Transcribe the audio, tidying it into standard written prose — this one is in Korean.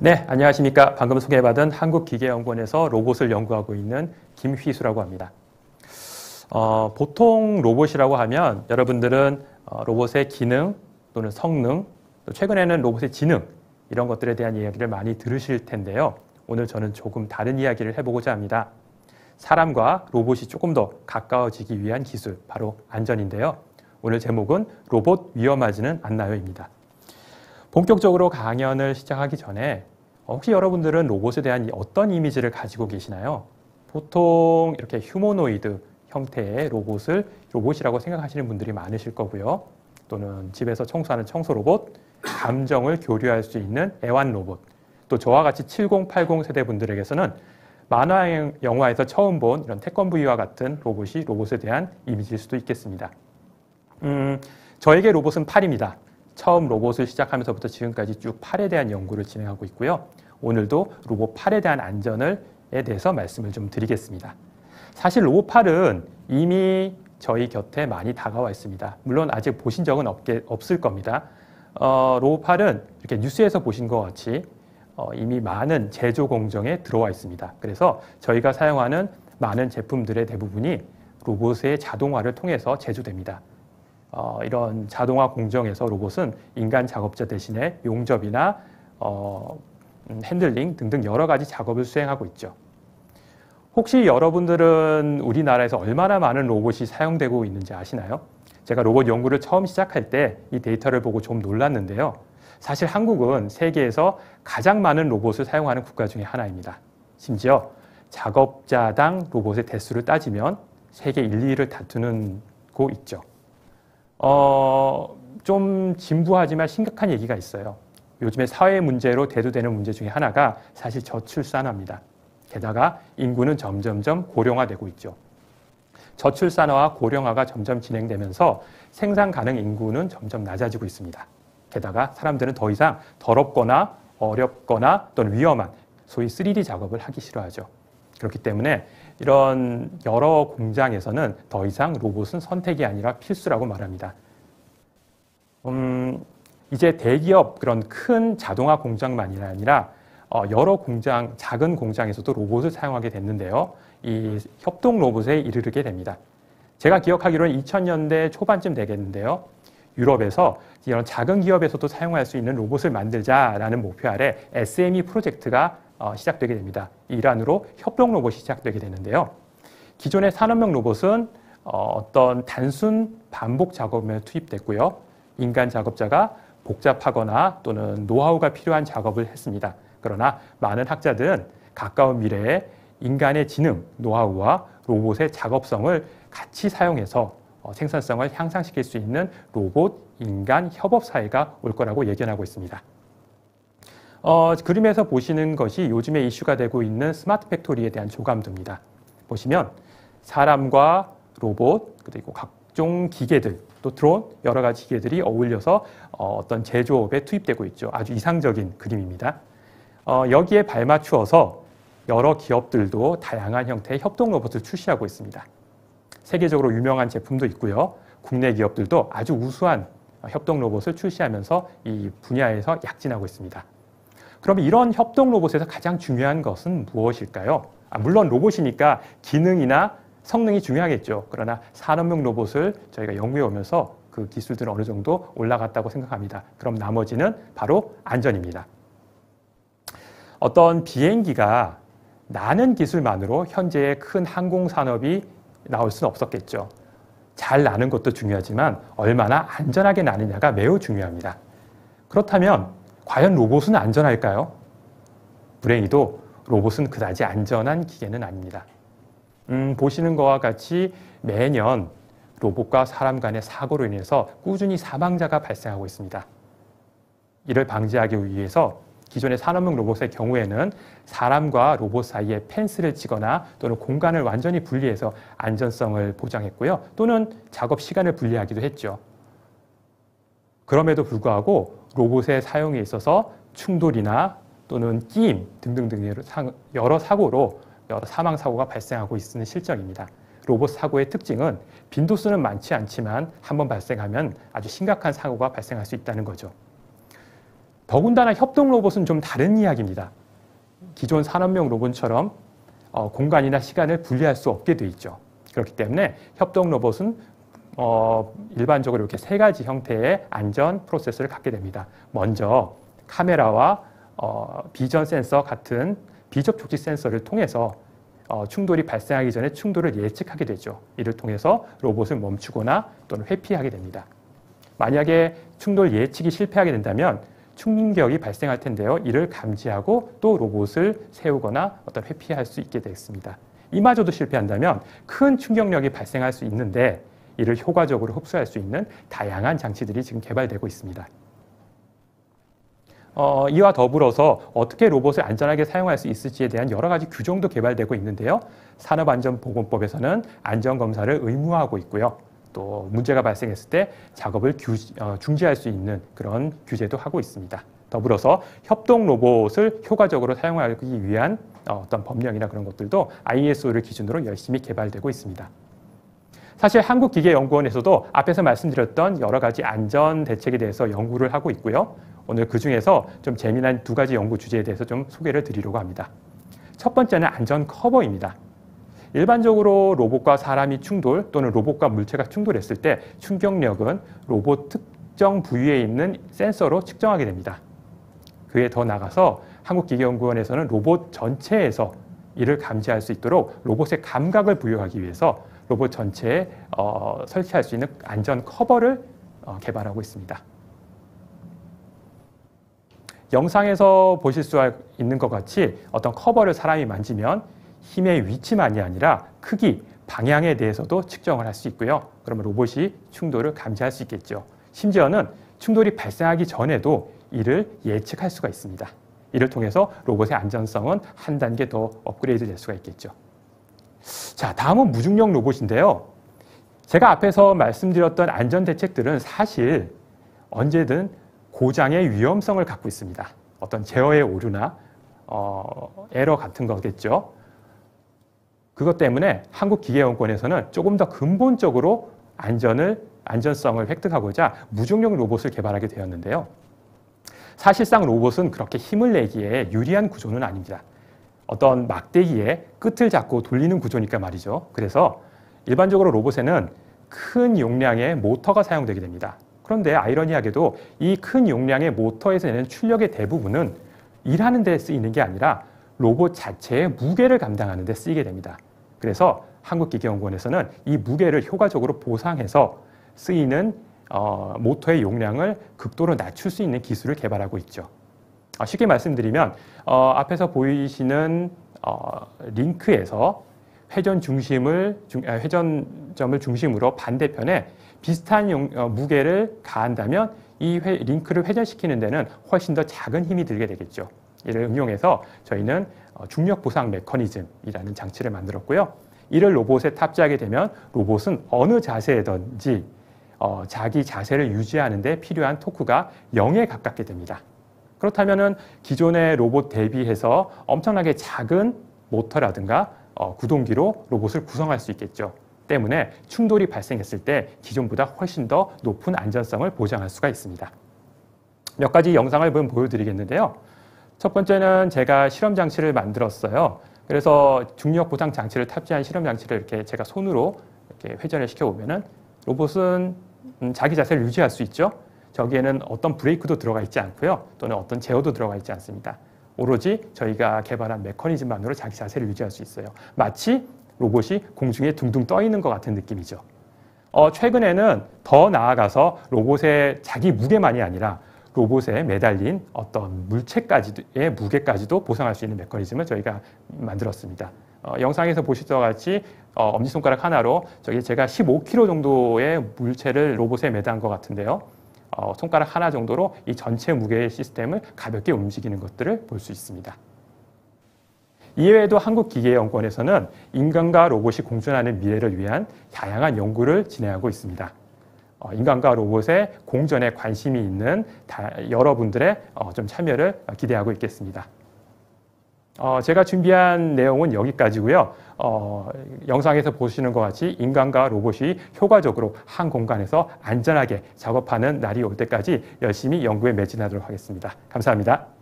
네, 안녕하십니까. 방금 소개받은 한국기계연구원에서 로봇을 연구하고 있는 김휘수라고 합니다. 보통 로봇이라고 하면 여러분들은 로봇의 기능 또는 성능, 또 최근에는 로봇의 지능 이런 것들에 대한 이야기를 많이 들으실 텐데요. 오늘 저는 조금 다른 이야기를 해보고자 합니다. 사람과 로봇이 조금 더 가까워지기 위한 기술, 바로 안전인데요. 오늘 제목은 로봇 위험하지는 않나요입니다. 본격적으로 강연을 시작하기 전에 혹시 여러분들은 로봇에 대한 어떤 이미지를 가지고 계시나요? 보통 이렇게 휴머노이드 형태의 로봇이라고 생각하시는 분들이 많으실 거고요. 또는 집에서 청소하는 청소 로봇, 감정을 교류할 수 있는 애완 로봇, 또 저와 같이 70, 80 세대 분들에게서는 만화 영화에서 처음 본 이런 태권브이와 같은 로봇이 로봇에 대한 이미지일 수도 있겠습니다. 저에게 로봇은 팔입니다. 처음 로봇을 시작하면서부터 지금까지 쭉 팔에 대한 연구를 진행하고 있고요. 오늘도 로봇 팔에 대한 안전에 대해서 말씀을 좀 드리겠습니다. 사실 로봇 팔은 이미 저희 곁에 많이 다가와 있습니다. 물론 아직 보신 적은 없을 겁니다. 로봇 팔은 이렇게 뉴스에서 보신 것 같이 이미 많은 제조 공정에 들어와 있습니다. 그래서 저희가 사용하는 많은 제품들의 대부분이 로봇의 자동화를 통해서 제조됩니다. 이런 자동화 공정에서 로봇은 인간 작업자 대신에 용접이나 핸들링 등등 여러 가지 작업을 수행하고 있죠. 혹시 여러분들은 우리나라에서 얼마나 많은 로봇이 사용되고 있는지 아시나요? 제가 로봇 연구를 처음 시작할 때 이 데이터를 보고 좀 놀랐는데요. 사실 한국은 세계에서 가장 많은 로봇을 사용하는 국가 중에 하나입니다. 심지어 작업자당 로봇의 대수를 따지면 세계 1, 2위를 다투는 곳 있죠. 좀 진부하지만 심각한 얘기가 있어요. 요즘에 사회 문제로 대두되는 문제 중에 하나가 사실 저출산화입니다. 게다가 인구는 점점점 고령화되고 있죠. 저출산화와 고령화가 점점 진행되면서 생산 가능 인구는 점점 낮아지고 있습니다. 게다가 사람들은 더 이상 더럽거나 어렵거나 또는 위험한 소위 3D 작업을 하기 싫어하죠. 그렇기 때문에 이런 여러 공장에서는 더 이상 로봇은 선택이 아니라 필수라고 말합니다. 이제 대기업 그런 큰 자동화 공장만이 아니라 여러 공장, 작은 공장에서도 로봇을 사용하게 됐는데요. 이 협동 로봇에 이르게 됩니다. 제가 기억하기로는 2000년대 초반쯤 되겠는데요. 유럽에서 이런 작은 기업에서도 사용할 수 있는 로봇을 만들자라는 목표 아래 SME 프로젝트가 시작되게 됩니다. 이 일환으로 협동 로봇이 시작되게 되는데요. 기존의 산업용 로봇은 어떤 단순 반복 작업에 투입됐고요. 인간 작업자가 복잡하거나 또는 노하우가 필요한 작업을 했습니다. 그러나 많은 학자들은 가까운 미래에 인간의 지능, 노하우와 로봇의 작업성을 같이 사용해서 생산성을 향상시킬 수 있는 로봇, 인간 협업 사회가 올 거라고 예견하고 있습니다. 그림에서 보시는 것이 요즘에 이슈가 되고 있는 스마트 팩토리에 대한 조감도입니다. 보시면 사람과 로봇, 그리고 각종 기계들, 또 드론, 여러 가지 기계들이 어울려서 어떤 제조업에 투입되고 있죠. 아주 이상적인 그림입니다. 여기에 발맞추어서 여러 기업들도 다양한 형태의 협동 로봇을 출시하고 있습니다. 세계적으로 유명한 제품도 있고요. 국내 기업들도 아주 우수한 협동 로봇을 출시하면서 이 분야에서 약진하고 있습니다. 그럼 이런 협동 로봇에서 가장 중요한 것은 무엇일까요? 물론 로봇이니까 기능이나 성능이 중요하겠죠. 그러나 산업용 로봇을 저희가 연구해 오면서 그 기술들은 어느 정도 올라갔다고 생각합니다. 그럼 나머지는 바로 안전입니다. 어떤 비행기가 나는 기술만으로 현재의 큰 항공산업이 나올 수는 없었겠죠. 잘 나는 것도 중요하지만 얼마나 안전하게 나느냐가 매우 중요합니다. 그렇다면 과연 로봇은 안전할까요? 불행히도 로봇은 그다지 안전한 기계는 아닙니다. 보시는 것과 같이 매년 로봇과 사람 간의 사고로 인해서 꾸준히 사망자가 발생하고 있습니다. 이를 방지하기 위해서 기존의 산업용 로봇의 경우에는 사람과 로봇 사이에 펜스를 치거나 또는 공간을 완전히 분리해서 안전성을 보장했고요. 또는 작업 시간을 분리하기도 했죠. 그럼에도 불구하고 로봇의 사용에 있어서 충돌이나 또는 끼임 등등 여러 사고로 여러 사망 사고가 발생하고 있는 실정입니다. 로봇 사고의 특징은 빈도수는 많지 않지만 한번 발생하면 아주 심각한 사고가 발생할 수 있다는 거죠. 더군다나 협동 로봇은 좀 다른 이야기입니다. 기존 산업용 로봇처럼 공간이나 시간을 분리할 수 없게 돼 있죠. 그렇기 때문에 협동 로봇은 일반적으로 이렇게 세 가지 형태의 안전 프로세스를 갖게 됩니다. 먼저 카메라와 비전 센서 같은 비접촉식 센서를 통해서 충돌이 발생하기 전에 충돌을 예측하게 되죠. 이를 통해서 로봇을 멈추거나 또는 회피하게 됩니다. 만약에 충돌 예측이 실패하게 된다면 충격이 발생할 텐데요. 이를 감지하고 또 로봇을 세우거나 회피할 수 있게 되겠습니다. 이마저도 실패한다면 큰 충격력이 발생할 수 있는데 이를 효과적으로 흡수할 수 있는 다양한 장치들이 지금 개발되고 있습니다. 이와 더불어서 어떻게 로봇을 안전하게 사용할 수 있을지에 대한 여러 가지 규정도 개발되고 있는데요. 산업안전보건법에서는 안전검사를 의무화하고 있고요. 또 문제가 발생했을 때 작업을 중지할 수 있는 그런 규제도 하고 있습니다. 더불어서 협동 로봇을 효과적으로 사용하기 위한 어떤 법령이나 그런 것들도 ISO를 기준으로 열심히 개발되고 있습니다. 사실 한국기계연구원에서도 앞에서 말씀드렸던 여러 가지 안전 대책에 대해서 연구를 하고 있고요. 오늘 그 중에서 좀 재미난 두 가지 연구 주제에 대해서 좀 소개를 드리려고 합니다. 첫 번째는 안전 커버입니다. 일반적으로 로봇과 사람이 충돌 또는 로봇과 물체가 충돌했을 때 충격력은 로봇 특정 부위에 있는 센서로 측정하게 됩니다. 그에 더 나아가서 한국기계연구원에서는 로봇 전체에서 이를 감지할 수 있도록 로봇의 감각을 부여하기 위해서 로봇 전체에 설치할 수 있는 안전 커버를 개발하고 있습니다. 영상에서 보실 수 있는 것 같이 어떤 커버를 사람이 만지면 힘의 위치만이 아니라 크기, 방향에 대해서도 측정을 할 수 있고요. 그러면 로봇이 충돌을 감지할 수 있겠죠. 심지어는 충돌이 발생하기 전에도 이를 예측할 수가 있습니다. 이를 통해서 로봇의 안전성은 한 단계 더 업그레이드 될 수가 있겠죠. 자, 다음은 무중력 로봇인데요. 제가 앞에서 말씀드렸던 안전 대책들은 사실 언제든 고장의 위험성을 갖고 있습니다. 어떤 제어의 오류나 에러 같은 거겠죠. 그것 때문에 한국기계연구원에서는 조금 더 근본적으로 안전성을 획득하고자 무중력 로봇을 개발하게 되었는데요. 사실상 로봇은 그렇게 힘을 내기에 유리한 구조는 아닙니다. 어떤 막대기에 끝을 잡고 돌리는 구조니까 말이죠. 그래서 일반적으로 로봇에는 큰 용량의 모터가 사용되게 됩니다. 그런데 아이러니하게도 이 큰 용량의 모터에서 내는 출력의 대부분은 일하는 데 쓰이는 게 아니라 로봇 자체의 무게를 감당하는 데 쓰이게 됩니다. 그래서 한국기계연구원에서는 이 무게를 효과적으로 보상해서 쓰이는 모터의 용량을 극도로 낮출 수 있는 기술을 개발하고 있죠. 쉽게 말씀드리면 앞에서 보이시는 링크에서 회전점을 중심으로 반대편에 비슷한 무게를 가한다면 이 링크를 회전시키는 데는 훨씬 더 작은 힘이 들게 되겠죠. 이를 응용해서 저희는 중력 보상 메커니즘이라는 장치를 만들었고요. 이를 로봇에 탑재하게 되면 로봇은 어느 자세에든지 자기 자세를 유지하는 데 필요한 토크가 0에 가깝게 됩니다. 그렇다면 기존의 로봇 대비해서 엄청나게 작은 모터라든가 구동기로 로봇을 구성할 수 있겠죠. 때문에 충돌이 발생했을 때 기존보다 훨씬 더 높은 안전성을 보장할 수가 있습니다. 몇 가지 영상을 보여드리겠는데요. 첫 번째는 제가 실험 장치를 만들었어요. 그래서 중력 보상 장치를 탑재한 실험 장치를 이렇게 제가 손으로 이렇게 회전을 시켜보면은 로봇은 자기 자세를 유지할 수 있죠. 저기에는 어떤 브레이크도 들어가 있지 않고요. 또는 어떤 제어도 들어가 있지 않습니다. 오로지 저희가 개발한 메커니즘만으로 자기 자세를 유지할 수 있어요. 마치 로봇이 공중에 둥둥 떠 있는 것 같은 느낌이죠. 최근에는 더 나아가서 로봇의 자기 무게만이 아니라 로봇에 매달린 어떤 물체까지의 무게까지도 보상할 수 있는 메커니즘을 저희가 만들었습니다. 영상에서 보실 것 같이 엄지손가락 하나로 제가 15kg 정도의 물체를 로봇에 매단 것 같은데요. 손가락 하나 정도로 이 전체 무게의 시스템을 가볍게 움직이는 것들을 볼 수 있습니다. 이외에도 한국기계연구원에서는 인간과 로봇이 공존하는 미래를 위한 다양한 연구를 진행하고 있습니다. 인간과 로봇의 공존에 관심이 있는 여러분들의 좀 참여를 기대하고 있겠습니다. 제가 준비한 내용은 여기까지고요. 영상에서 보시는 것 같이 인간과 로봇이 효과적으로 한 공간에서 안전하게 작업하는 날이 올 때까지 열심히 연구에 매진하도록 하겠습니다. 감사합니다.